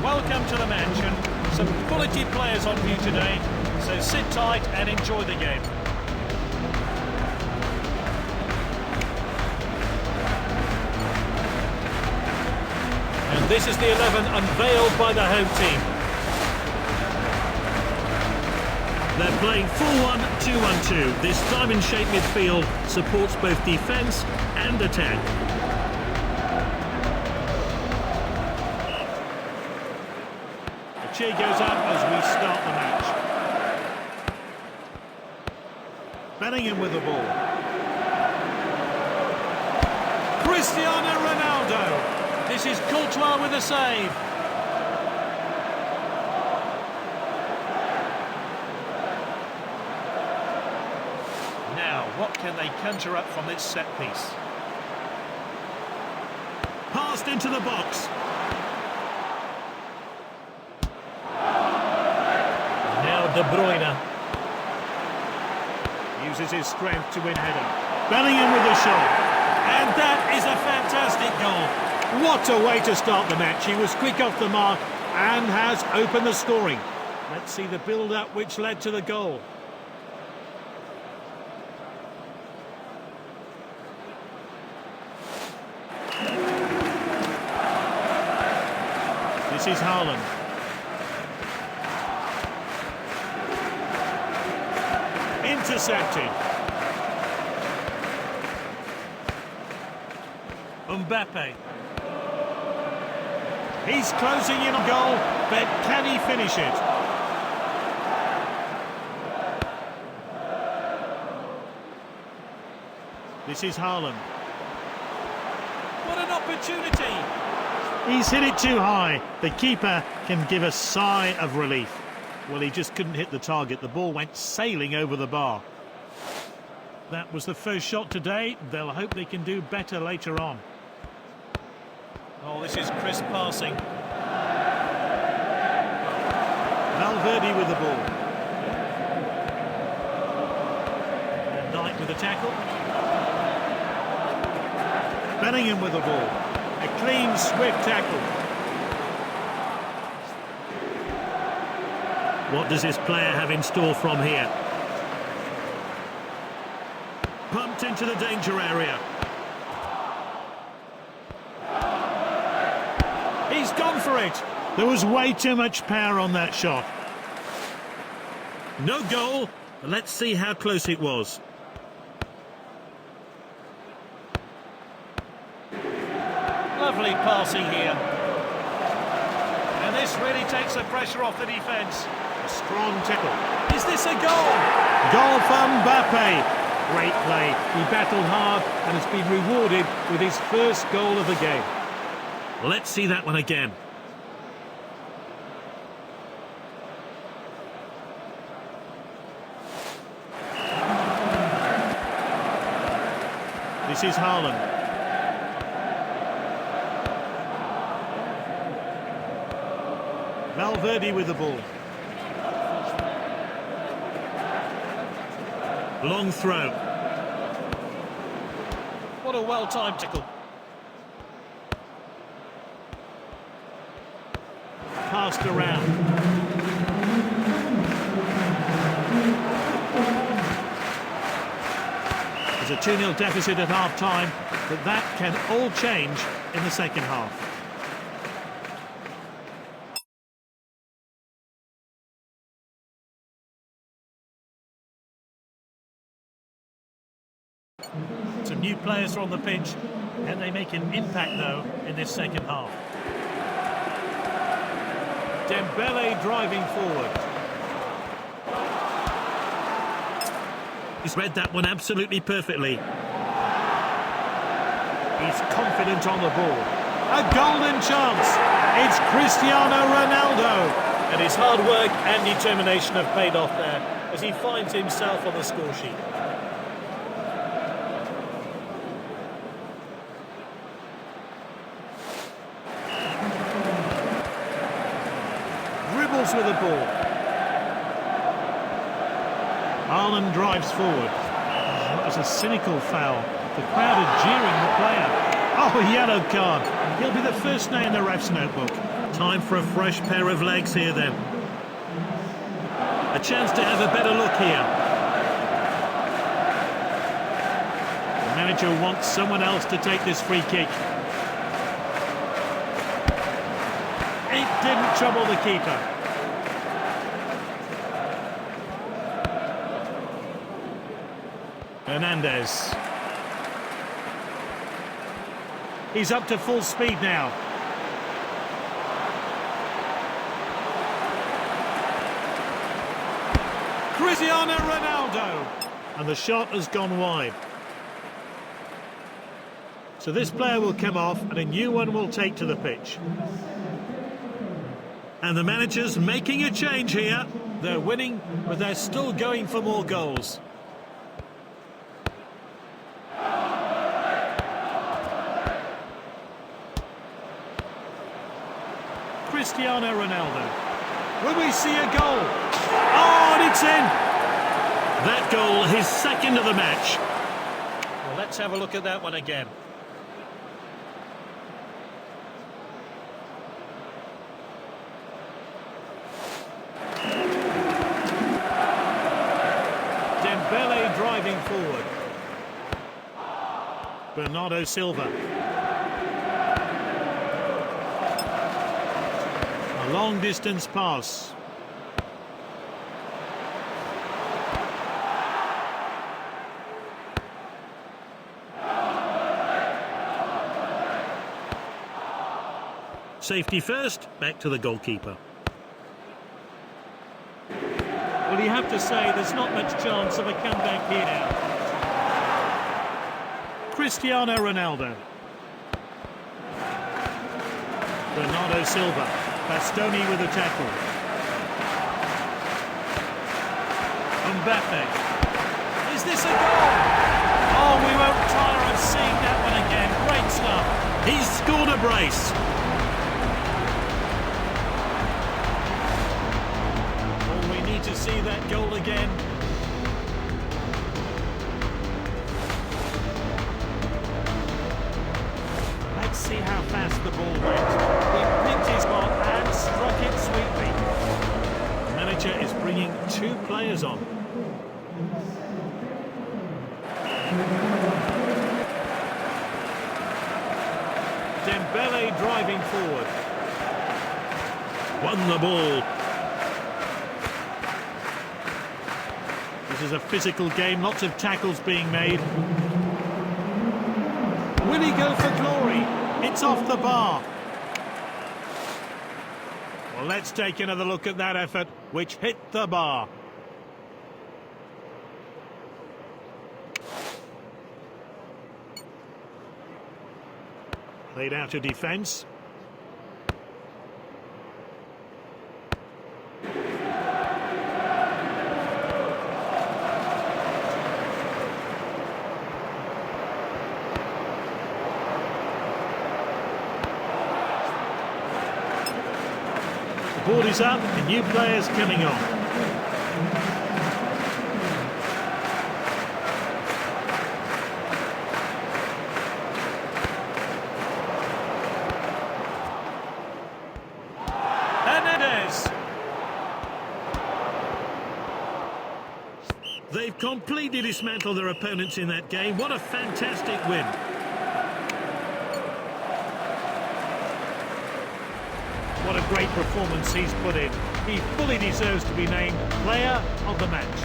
Welcome to the match, and some quality players on view today, so sit tight and enjoy the game. And this is the 11 unveiled by the home team. They're playing 4-1-2-1-2. This diamond-shaped midfield supports both defence and attack. The cheer goes up as we start the match. Bellingham with the ball. Cristiano Ronaldo. This is Courtois with a save. Now, what can they conjure up from this set piece? Passed into the box. Now De Bruyne. Uses his strength to win header. Bellingham with the shot. And that is a fantastic goal. What a way to start the match. He was quick off the mark and has opened the scoring. Let's see the build-up which led to the goal. This is Haaland. Intercepted. Mbappe. He's closing in on goal, but can he finish it? This is Haaland. What an opportunity! He's hit it too high. The keeper can give a sigh of relief. Well, he just couldn't hit the target. The ball went sailing over the bar. That was the first shot today. They'll hope they can do better later on. Oh, this is crisp passing. Valverde with the ball. And Knight with the tackle. Bellingham with the ball. A clean, swift tackle. What does this player have in store from here? Pumped into the danger area. He's gone for it. There was way too much power on that shot. No goal. Let's see how close it was. Lovely passing here. And this really takes the pressure off the defence. A strong tackle. Is this a goal? Goal from Mbappe. Great play. He battled hard and has been rewarded with his first goal of the game. Let's see that one again. This is Haaland. Valverde with the ball. Long throw. What a well-timed tackle. Passed around. There's a 2-0 deficit at half-time, but that can all change in the second half. Some new players are on the pitch, and they make an impact, though, in this second half. Dembele driving forward. He's read that one absolutely perfectly. He's confident on the ball. A golden chance. It's Cristiano Ronaldo. And his hard work and determination have paid off there as he finds himself on the score sheet. Dribbles with the ball. Haaland drives forward. That was a cynical foul. The crowd are jeering the player. Oh, a yellow card. He'll be the first name in the ref's notebook. Time for a fresh pair of legs here then. A chance to have a better look here. The manager wants someone else to take this free kick. It didn't trouble the keeper. Hernandez. He's up to full speed now. Cristiano Ronaldo. And the shot has gone wide. So this player will come off and a new one will take to the pitch. And the manager's making a change here. They're winning, but they're still going for more goals. Cristiano Ronaldo. Will we see a goal? Oh, and it's in! That goal, his second of the match. Well, let's have a look at that one again. Dembele driving forward. Bernardo Silva. A long distance pass. Safety first, back to the goalkeeper. Well, you have to say there's not much chance of a comeback here now. Cristiano Ronaldo. Bernardo Silva. Bastoni with a tackle. Mbappe. Is this a goal? Oh, we won't tire of seeing that one again. Great stuff. He's scored a brace. Oh, we need to see that goal again. Let's see how fast the ball went. He picked his mark and struck it sweetly. The manager is bringing two players on. Dembele driving forward. Won the ball. This is a physical game, lots of tackles being made. Will he go for glory? It's off the bar. Well, let's take another look at that effort, which hit the bar. Played out of defence. The board is up, and new players coming on. They've completely dismantled their opponents in that game. What a fantastic win. What a great performance he's put in. He fully deserves to be named Player of the Match.